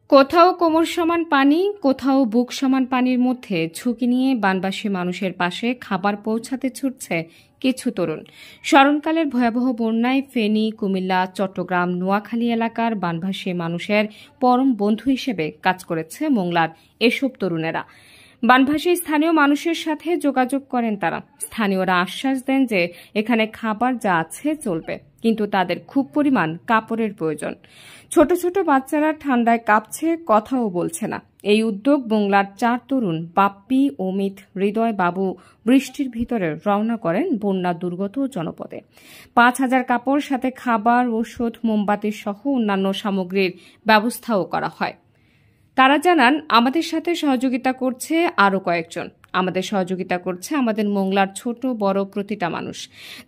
কোথাও কোমর সমান পানি, কোথাও বুক সমান পানির মধ্যে ঝুঁকি নিয়ে বানবাসী মানুষের পাশে খাবার পৌঁছাতে ছুটছে কিছু তরুণ। স্মরণকালের ভয়াবহ বন্যায় ফেনী, কুমিল্লা, চট্টগ্রাম, নোয়াখালী এলাকার বানভাসী মানুষের পরম বন্ধু হিসেবে কাজ করেছে মোংলার এসব তরুণেরা। বানভাসী স্থানীয় মানুষের সাথে যোগাযোগ করেন তারা। স্থানীয়রা আশ্বাস দেন যে এখানে খাবার যা আছে চলবে, কিন্তু তাদের খুব পরিমাণ কাপড়ের প্রয়োজন। ছোট ছোট বাচ্চারা ঠান্ডায় কাঁপছে, কথাও বলছে না। এই উদ্যোগ মোংলার 4 তরুণ বাপ্পি, অমিত, হৃদয় বাবু বৃষ্টির ভিতরে রওনা করেন বন্যা দুর্গত জনপদে। 5,000 কাপড়, সাথে খাবার, ওষুধ, মোমবাতি সহ অন্যান্য সামগ্রীর ব্যবস্থাও করা হয়। তারা জানান, আমাদের সাথে সহযোগিতা করছে আরও কয়েকজন। আমাদের সহযোগিতা করছে আমাদের মোংলার ছোট বড় প্রতিটা মানুষ।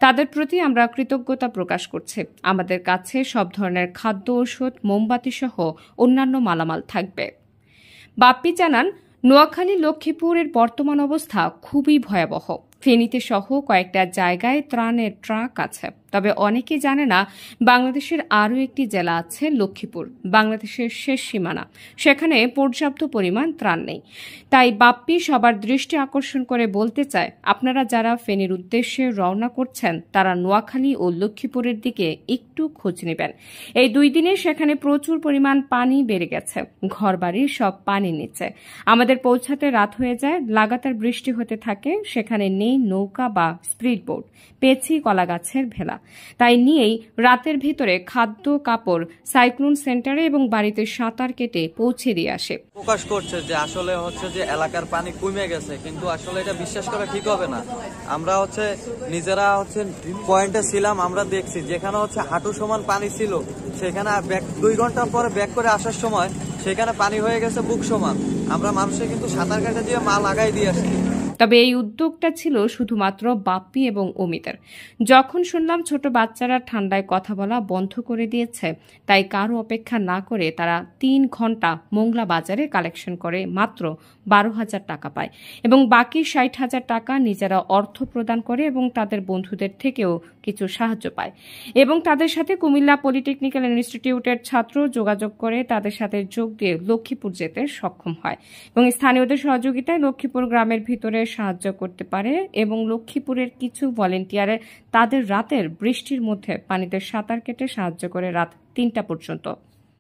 তাদের প্রতি আমরা কৃতজ্ঞতা প্রকাশ করছি। আমাদের কাছে সব ধরনের খাদ্য, ওষুধ, মোমবাতি সহ অন্যান্য মালামাল থাকবে। বাপ্পি জানান, নোয়াখালী, লক্ষ্মীপুরের বর্তমান অবস্থা খুবই ভয়াবহ। ফেনীতে সহ কয়েকটা জায়গায় ত্রাণের ট্রাক আছে, তবে অনেকে জানে না বাংলাদেশের আরও একটি জেলা আছে লক্ষ্মীপুর, বাংলাদেশের শেষ সীমানা। সেখানে পর্যাপ্ত পরিমাণ ত্রাণ নেই। তাই বাপ্পি সবার দৃষ্টি আকর্ষণ করে বলতে চায়, আপনারা যারা ফেনীর উদ্দেশ্যে রওনা করছেন তারা নোয়াখালী ও লক্ষ্মীপুরের দিকে একটু খোঁজ নেবেন। এই 2 দিনে সেখানে প্রচুর পরিমাণ পানি বেড়ে গেছে, ঘরবাড়ির সব পানি নিচে। আমাদের পৌঁছাতে রাত হয়ে যায়, লাগাতার বৃষ্টি হতে থাকে, সেখানে নেই নৌকা বা স্পিড বোট, পেছি, কলা গাছের ভেলা। তাই নিয়েই রাতের ভিতরে খাদ্য, কাপড় সাইক্লোন সেন্টারে এবং বাড়িতে সাঁতার কেটে পৌঁছে দিয়ে আসে। প্রকাশ করছে যে আসলে যে এলাকার পানি কমে গেছে, কিন্তু আসলে এটা বিশ্বাস করা ঠিক হবে না। আমরা নিজেরা পয়েন্টে ছিলাম, আমরা দেখছি যেখানে হাঁটু সমান পানি ছিল, সেখানে 2 ঘন্টা পরে ব্যাক করে আসার সময় সেখানে পানি হয়ে গেছে বুক সমান। আমরা মানুষের কিন্তু সাঁতার কাটা দিয়ে মা লাগাই দিয়ে আসছি। তবে এই উদ্যোগটা ছিল শুধুমাত্র বাপ্পি এবং অমিতের। যখন শুনলাম ছোট বাচ্চারা ঠান্ডায় কথা বলা বন্ধ করে দিয়েছে, তাই কারো অপেক্ষা না করে তারা 3 ঘন্টা মোংলা বাজারে কালেকশন করে মাত্র 12,000 টাকা পায় এবং বাকি 60,000 টাকা নিজেরা অর্থ প্রদান করে এবং তাদের বন্ধুদের থেকেও কিছু সাহায্য পায়। এবং তাদের সাথে কুমিল্লা পলিটেকনিক্যাল ইনস্টিটিউটের ছাত্র যোগাযোগ করে তাদের সাথে যোগ দিয়ে লক্ষ্মীপুর যেতে সক্ষম হয় এবং স্থানীয়দের সহযোগিতায় লক্ষ্মীপুর গ্রামের ভিতরে সাহায্য করতে পারে এবং লক্ষ্মীপুরের কিছু ভলেন্টিয়ারে তাদের রাতের বৃষ্টির মধ্যে পানিতে সাঁতার কেটে সাহায্য করে রাত 3টা পর্যন্ত।